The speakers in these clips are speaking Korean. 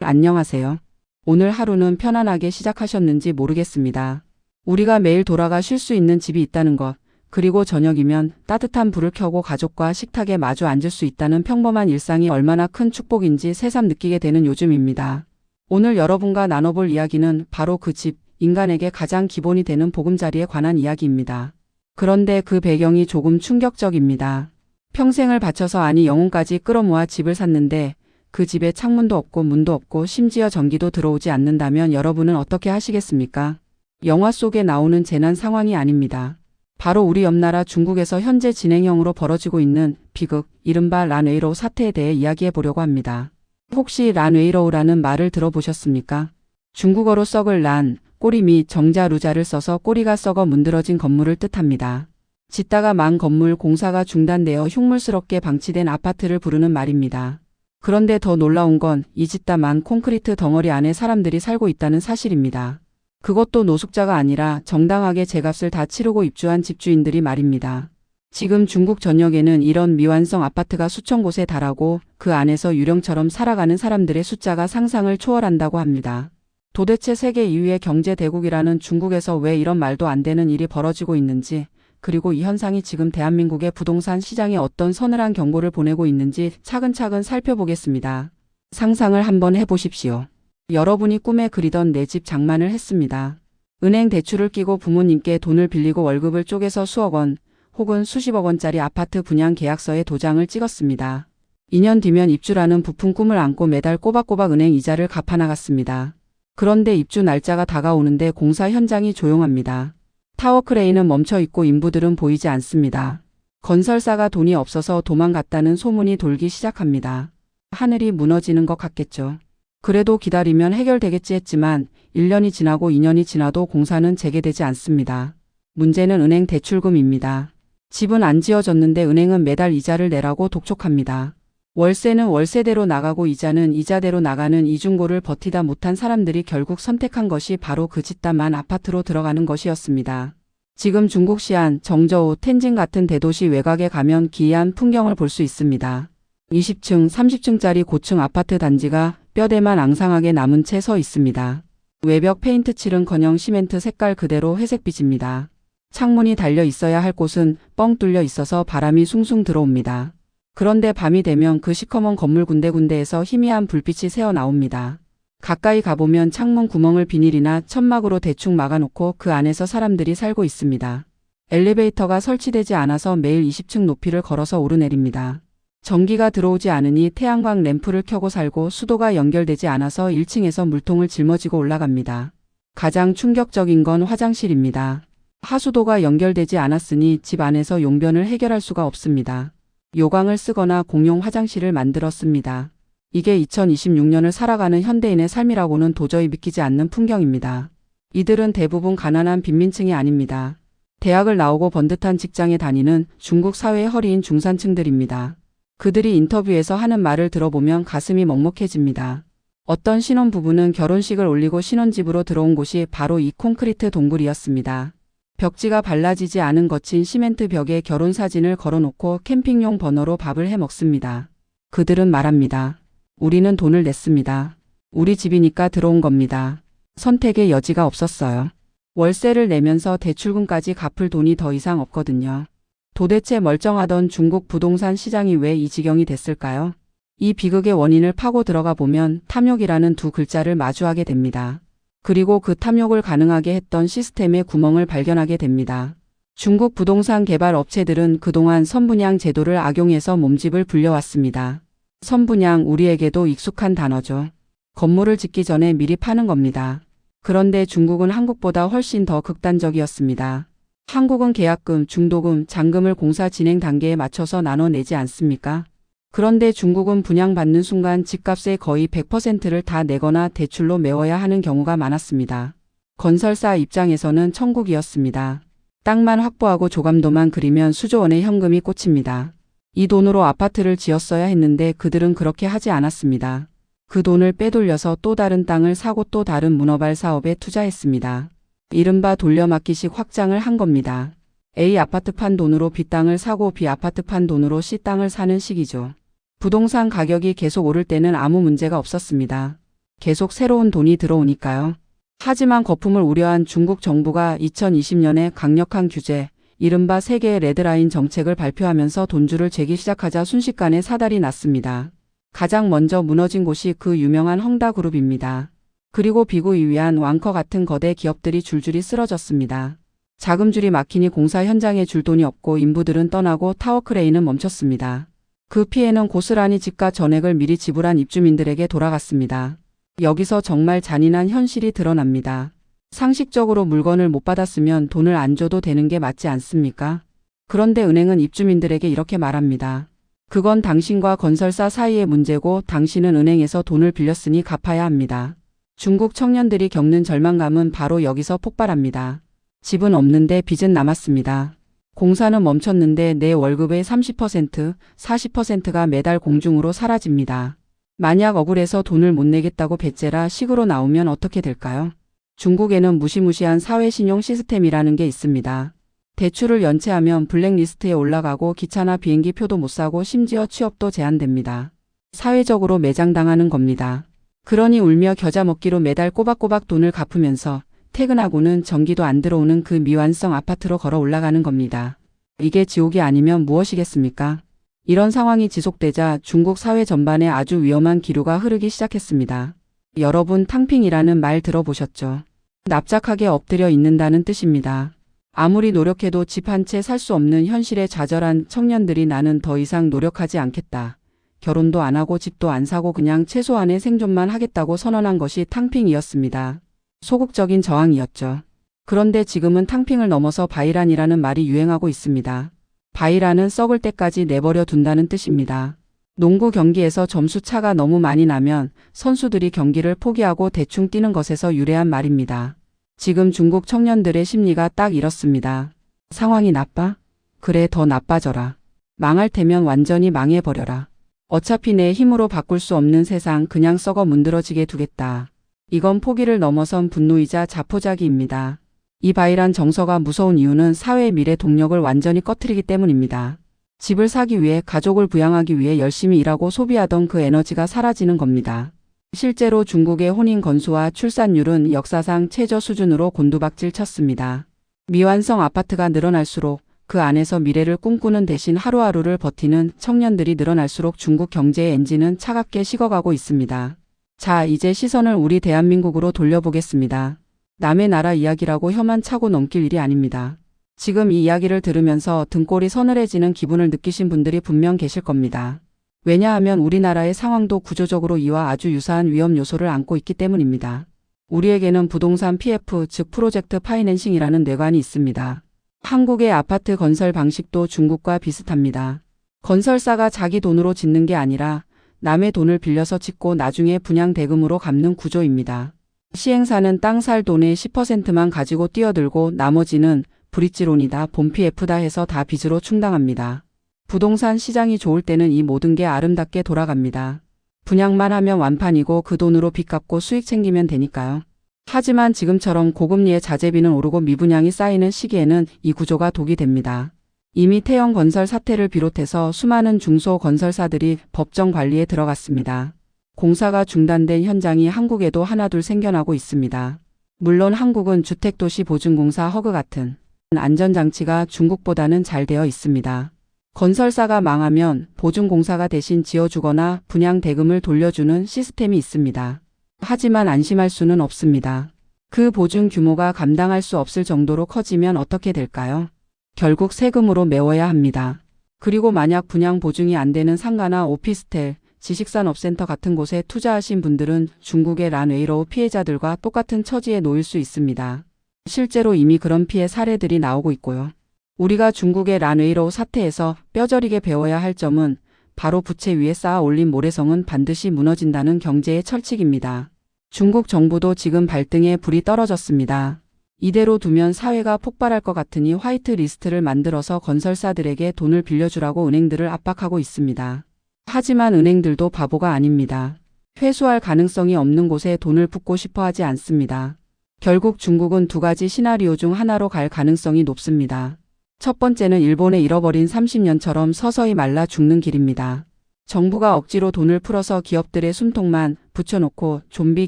안녕하세요. 오늘 하루는 편안하게 시작하셨는지 모르겠습니다. 우리가 매일 돌아가 쉴 수 있는 집이 있다는 것, 그리고 저녁이면 따뜻한 불을 켜고 가족과 식탁에 마주 앉을 수 있다는 평범한 일상이 얼마나 큰 축복인지 새삼 느끼게 되는 요즘입니다. 오늘 여러분과 나눠볼 이야기는 바로 그 집, 인간에게 가장 기본이 되는 보금자리에 관한 이야기입니다. 그런데 그 배경이 조금 충격적입니다. 평생을 바쳐서 아니 영혼까지 끌어모아 집을 샀는데 그 집에 창문도 없고 문도 없고 심지어 전기도 들어오지 않는다면 여러분은 어떻게 하시겠습니까? 영화 속에 나오는 재난 상황이 아닙니다. 바로 우리 옆나라 중국에서 현재 진행형으로 벌어지고 있는 비극, 이른바 란웨이로우 사태에 대해 이야기해 보려고 합니다. 혹시 란웨이로우라는 말을 들어보셨습니까? 중국어로 썩을 란, 꼬리 및 정자 루자를 써서 꼬리가 썩어 문드러진 건물을 뜻합니다. 짓다가 망 건물 공사가 중단되어 흉물스럽게 방치된 아파트를 부르는 말입니다. 그런데 더 놀라운 건 이 짓다 망 콘크리트 덩어리 안에 사람들이 살고 있다는 사실입니다. 그것도 노숙자가 아니라 정당하게 제값을 다 치르고 입주한 집주인들이 말입니다. 지금 중국 전역에는 이런 미완성 아파트가 수천 곳에 달하고 그 안에서 유령처럼 살아가는 사람들의 숫자가 상상을 초월한다고 합니다. 도대체 세계 2위의 경제 대국이라는 중국에서 왜 이런 말도 안 되는 일이 벌어지고 있는지, 그리고 이 현상이 지금 대한민국의 부동산 시장에 어떤 서늘한 경고를 보내고 있는지 차근차근 살펴보겠습니다. 상상을 한번 해보십시오. 여러분이 꿈에 그리던 내 집 장만을 했습니다. 은행 대출을 끼고 부모님께 돈을 빌리고 월급을 쪼개서 수억 원 혹은 수십억 원짜리 아파트 분양 계약서에 도장을 찍었습니다. 2년 뒤면 입주라는 부푼 꿈을 안고 매달 꼬박꼬박 은행 이자를 갚아나갔습니다. 그런데 입주 날짜가 다가오는데 공사 현장이 조용합니다. 타워 크레인은 멈춰있고 인부들은 보이지 않습니다. 건설사가 돈이 없어서 도망갔다는 소문이 돌기 시작합니다. 하늘이 무너지는 것 같겠죠. 그래도 기다리면 해결되겠지 했지만 1년이 지나고 2년이 지나도 공사는 재개되지 않습니다. 문제는 은행 대출금입니다. 집은 안 지어졌는데 은행은 매달 이자를 내라고 독촉합니다. 월세는 월세대로 나가고 이자는 이자대로 나가는 이중고를 버티다 못한 사람들이 결국 선택한 것이 바로 그 짓다만 아파트로 들어가는 것이었습니다. 지금 중국 시안, 정저우, 텐진 같은 대도시 외곽에 가면 기이한 풍경을 볼 수 있습니다. 20층, 30층짜리 고층 아파트 단지가 뼈대만 앙상하게 남은 채 서 있습니다. 외벽 페인트 칠은커녕 시멘트 색깔 그대로 회색빛입니다. 창문이 달려 있어야 할 곳은 뻥 뚫려 있어서 바람이 숭숭 들어옵니다. 그런데 밤이 되면 그 시커먼 건물 군데군데에서 희미한 불빛이 새어 나옵니다. 가까이 가보면 창문 구멍을 비닐이나 천막으로 대충 막아놓고 그 안에서 사람들이 살고 있습니다. 엘리베이터가 설치되지 않아서 매일 20층 높이를 걸어서 오르내립니다. 전기가 들어오지 않으니 태양광 램프를 켜고 살고 수도가 연결되지 않아서 1층에서 물통을 짊어지고 올라갑니다. 가장 충격적인 건 화장실입니다. 하수도가 연결되지 않았으니 집 안에서 용변을 해결할 수가 없습니다. 요강을 쓰거나 공용 화장실을 만들었습니다. 이게 2026년을 살아가는 현대인의 삶이라고는 도저히 믿기지 않는 풍경입니다. 이들은 대부분 가난한 빈민층이 아닙니다. 대학을 나오고 번듯한 직장에 다니는 중국 사회의 허리인 중산층들입니다. 그들이 인터뷰에서 하는 말을 들어보면 가슴이 먹먹해집니다. 어떤 신혼부부는 결혼식을 올리고 신혼집으로 들어온 곳이 바로 이 콘크리트 동굴이었습니다. 벽지가 발라지지 않은 거친 시멘트 벽에 결혼사진을 걸어놓고 캠핑용 버너로 밥을 해 먹습니다. 그들은 말합니다. 우리는 돈을 냈습니다. 우리 집이니까 들어온 겁니다. 선택의 여지가 없었어요. 월세를 내면서 대출금까지 갚을 돈이 더 이상 없거든요. 도대체 멀쩡하던 중국 부동산 시장이 왜 이 지경이 됐을까요? 이 비극의 원인을 파고 들어가 보면 탐욕이라는 두 글자를 마주하게 됩니다. 그리고 그 탐욕을 가능하게 했던 시스템의 구멍을 발견하게 됩니다. 중국 부동산 개발 업체들은 그동안 선분양 제도를 악용해서 몸집을 불려왔습니다. 선분양, 우리에게도 익숙한 단어죠. 건물을 짓기 전에 미리 파는 겁니다. 그런데 중국은 한국보다 훨씬 더 극단적이었습니다. 한국은 계약금, 중도금, 잔금을 공사 진행 단계에 맞춰서 나눠내지 않습니까? 그런데 중국은 분양받는 순간 집값의 거의 100%를 다 내거나 대출로 메워야 하는 경우가 많았습니다. 건설사 입장에서는 천국이었습니다. 땅만 확보하고 조감도만 그리면 수조 원의 현금이 꽂힙니다. 이 돈으로 아파트를 지었어야 했는데 그들은 그렇게 하지 않았습니다. 그 돈을 빼돌려서 또 다른 땅을 사고 또 다른 문어발 사업에 투자했습니다. 이른바 돌려막기식 확장을 한 겁니다. A 아파트 판 돈으로 B 땅을 사고 B 아파트 판 돈으로 C 땅을 사는 식이죠. 부동산 가격이 계속 오를 때는 아무 문제가 없었습니다. 계속 새로운 돈이 들어오니까요. 하지만 거품을 우려한 중국 정부가 2020년에 강력한 규제, 이른바 세계의 레드라인 정책을 발표하면서 돈줄을 재기 시작하자 순식간에 사달이 났습니다. 가장 먼저 무너진 곳이 그 유명한 헝다그룹입니다. 그리고 비구 위안 왕커 같은 거대 기업들이 줄줄이 쓰러졌습니다. 자금줄이 막히니 공사 현장에 줄 돈이 없고 인부들은 떠나고 타워크레인은 멈췄습니다. 그 피해는 고스란히 집과 전액을 미리 지불한 입주민들에게 돌아갔습니다. 여기서 정말 잔인한 현실이 드러납니다. 상식적으로 물건을 못 받았으면 돈을 안 줘도 되는 게 맞지 않습니까? 그런데 은행은 입주민들에게 이렇게 말합니다. 그건 당신과 건설사 사이의 문제고 당신은 은행에서 돈을 빌렸으니 갚아야 합니다. 중국 청년들이 겪는 절망감은 바로 여기서 폭발합니다. 집은 없는데 빚은 남았습니다. 공사는 멈췄는데 내 월급의 30%, 40%가 매달 공중으로 사라집니다. 만약 억울해서 돈을 못 내겠다고 배째라 식으로 나오면 어떻게 될까요? 중국에는 무시무시한 사회신용 시스템이라는 게 있습니다. 대출을 연체하면 블랙리스트에 올라가고 기차나 비행기 표도 못 사고 심지어 취업도 제한됩니다. 사회적으로 매장당하는 겁니다. 그러니 울며 겨자 먹기로 매달 꼬박꼬박 돈을 갚으면서 퇴근하고는 전기도 안 들어오는 그 미완성 아파트로 걸어 올라가는 겁니다. 이게 지옥이 아니면 무엇이겠습니까? 이런 상황이 지속되자 중국 사회 전반에 아주 위험한 기류가 흐르기 시작했습니다. 여러분 탕핑이라는 말 들어보셨죠? 납작하게 엎드려 있는다는 뜻입니다. 아무리 노력해도 집 한 채 살 수 없는 현실에 좌절한 청년들이 나는 더 이상 노력하지 않겠다. 결혼도 안 하고 집도 안 사고 그냥 최소한의 생존만 하겠다고 선언한 것이 탕핑이었습니다. 소극적인 저항이었죠. 그런데 지금은 탕핑을 넘어서 바이란이라는 말이 유행하고 있습니다. 바이란은 썩을 때까지 내버려 둔다는 뜻입니다. 농구 경기에서 점수 차가 너무 많이 나면 선수들이 경기를 포기하고 대충 뛰는 것에서 유래한 말입니다. 지금 중국 청년들의 심리가 딱 이렇습니다. 상황이 나빠? 그래 더 나빠져라. 망할 테면 완전히 망해버려라. 어차피 내 힘으로 바꿀 수 없는 세상 그냥 썩어 문드러지게 두겠다. 이건 포기를 넘어선 분노이자 자포자기입니다. 이 바이란 정서가 무서운 이유는 사회의 미래 동력을 완전히 꺼트리기 때문입니다. 집을 사기 위해 가족을 부양하기 위해 열심히 일하고 소비하던 그 에너지가 사라지는 겁니다. 실제로 중국의 혼인 건수와 출산율은 역사상 최저 수준으로 곤두박질 쳤습니다. 미완성 아파트가 늘어날수록 그 안에서 미래를 꿈꾸는 대신 하루하루를 버티는 청년들이 늘어날수록 중국 경제의 엔진은 차갑게 식어가고 있습니다. 자, 이제 시선을 우리 대한민국으로 돌려보겠습니다. 남의 나라 이야기라고 혀만 차고 넘길 일이 아닙니다. 지금 이 이야기를 들으면서 등골이 서늘해지는 기분을 느끼신 분들이 분명 계실 겁니다. 왜냐하면 우리나라의 상황도 구조적으로 이와 아주 유사한 위험 요소를 안고 있기 때문입니다. 우리에게는 부동산 PF, 즉 프로젝트 파이낸싱이라는 뇌관이 있습니다. 한국의 아파트 건설 방식도 중국과 비슷합니다. 건설사가 자기 돈으로 짓는 게 아니라 남의 돈을 빌려서 짓고 나중에 분양 대금으로 갚는 구조입니다. 시행사는 땅 살 돈의 10%만 가지고 뛰어들고 나머지는 브릿지론이다, 본 PF다 해서 다 빚으로 충당합니다. 부동산 시장이 좋을 때는 이 모든 게 아름답게 돌아갑니다. 분양만 하면 완판이고 그 돈으로 빚 갚고 수익 챙기면 되니까요. 하지만 지금처럼 고금리의 자재비는 오르고 미분양이 쌓이는 시기에는 이 구조가 독이 됩니다. 이미 태형 건설 사태를 비롯해서 수많은 중소건설사들이 법정 관리에 들어갔습니다. 공사가 중단된 현장이 한국에도 하나둘 생겨나고 있습니다. 물론 한국은 주택도시보증공사 허그 같은 안전장치가 중국보다는 잘 되어 있습니다. 건설사가 망하면 보증공사가 대신 지어주거나 분양 대금을 돌려주는 시스템이 있습니다. 하지만 안심할 수는 없습니다. 그 보증 규모가 감당할 수 없을 정도로 커지면 어떻게 될까요? 결국 세금으로 메워야 합니다. 그리고 만약 분양 보증이 안 되는 상가나 오피스텔, 지식산업센터 같은 곳에 투자하신 분들은 중국의 란웨이로우 피해자들과 똑같은 처지에 놓일 수 있습니다. 실제로 이미 그런 피해 사례들이 나오고 있고요. 우리가 중국의 란웨이로우 사태에서 뼈저리게 배워야 할 점은 바로 부채 위에 쌓아 올린 모래성은 반드시 무너진다는 경제의 철칙입니다. 중국 정부도 지금 발등에 불이 떨어졌습니다. 이대로 두면 사회가 폭발할 것 같으니 화이트 리스트를 만들어서 건설사들에게 돈을 빌려주라고 은행들을 압박하고 있습니다. 하지만 은행들도 바보가 아닙니다. 회수할 가능성이 없는 곳에 돈을 붓고 싶어 하지 않습니다. 결국 중국은 두 가지 시나리오 중 하나로 갈 가능성이 높습니다. 첫 번째는 일본의 잃어버린 30년처럼 서서히 말라 죽는 길입니다. 정부가 억지로 돈을 풀어서 기업들의 숨통만 붙여놓고 좀비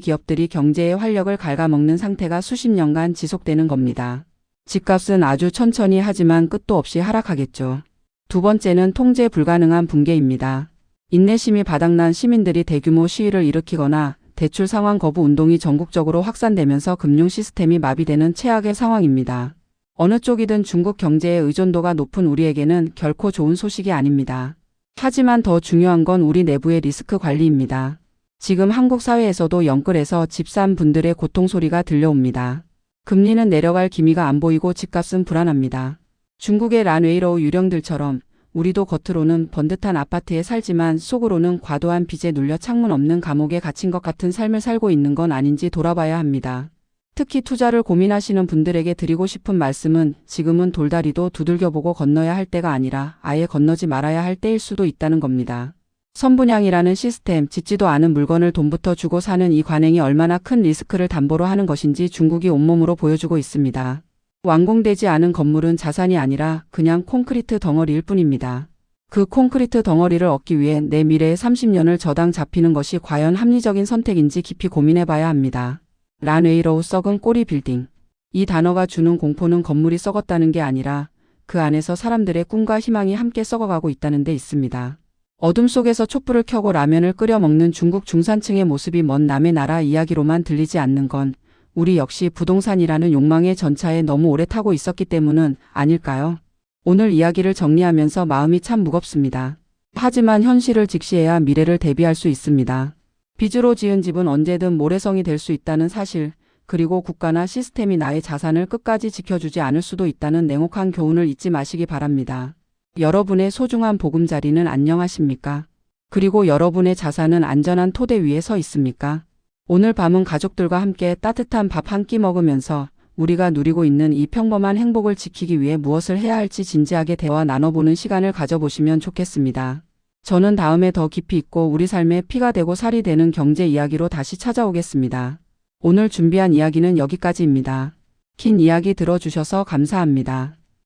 기업들이 경제의 활력을 갉아먹는 상태가 수십 년간 지속되는 겁니다. 집값은 아주 천천히 하지만 끝도 없이 하락하겠죠. 두 번째는 통제 불가능한 붕괴입니다. 인내심이 바닥난 시민들이 대규모 시위를 일으키거나 대출 상환 거부 운동이 전국적으로 확산되면서 금융 시스템이 마비되는 최악의 상황입니다. 어느 쪽이든 중국 경제의 의존도가 높은 우리에게는 결코 좋은 소식이 아닙니다. 하지만 더 중요한 건 우리 내부의 리스크 관리입니다. 지금 한국 사회에서도 영끌에서 집 산 분들의 고통 소리가 들려옵니다. 금리는 내려갈 기미가 안 보이고 집값은 불안합니다. 중국의 란웨이로우 유령들처럼 우리도 겉으로는 번듯한 아파트에 살지만 속으로는 과도한 빚에 눌려 창문 없는 감옥에 갇힌 것 같은 삶을 살고 있는 건 아닌지 돌아봐야 합니다. 특히 투자를 고민하시는 분들에게 드리고 싶은 말씀은 지금은 돌다리도 두들겨보고 건너야 할 때가 아니라 아예 건너지 말아야 할 때일 수도 있다는 겁니다. 선분양이라는 시스템, 짓지도 않은 물건을 돈부터 주고 사는 이 관행이 얼마나 큰 리스크를 담보로 하는 것인지 중국이 온몸으로 보여주고 있습니다. 완공되지 않은 건물은 자산이 아니라 그냥 콘크리트 덩어리일 뿐입니다. 그 콘크리트 덩어리를 얻기 위해 내 미래의 30년을 저당 잡히는 것이 과연 합리적인 선택인지 깊이 고민해봐야 합니다. 란웨이로우 썩은 꼬리 빌딩. 이 단어가 주는 공포는 건물이 썩었다는 게 아니라 그 안에서 사람들의 꿈과 희망이 함께 썩어가고 있다는 데 있습니다. 어둠 속에서 촛불을 켜고 라면을 끓여 먹는 중국 중산층의 모습이 먼 남의 나라 이야기로만 들리지 않는 건 우리 역시 부동산이라는 욕망의 전차에 너무 오래 타고 있었기 때문은 아닐까요? 오늘 이야기를 정리하면서 마음이 참 무겁습니다. 하지만 현실을 직시해야 미래를 대비할 수 있습니다. 빚으로 지은 집은 언제든 모래성이 될 수 있다는 사실, 그리고 국가나 시스템이 나의 자산을 끝까지 지켜주지 않을 수도 있다는 냉혹한 교훈을 잊지 마시기 바랍니다. 여러분의 소중한 보금자리는 안녕하십니까? 그리고 여러분의 자산은 안전한 토대 위에 서 있습니까? 오늘 밤은 가족들과 함께 따뜻한 밥 한 끼 먹으면서 우리가 누리고 있는 이 평범한 행복을 지키기 위해 무엇을 해야 할지 진지하게 대화 나눠보는 시간을 가져보시면 좋겠습니다. 저는 다음에 더 깊이 있고 우리 삶에 피가 되고 살이 되는 경제 이야기로 다시 찾아오겠습니다. 오늘 준비한 이야기는 여기까지입니다. 긴 이야기 들어주셔서 감사합니다.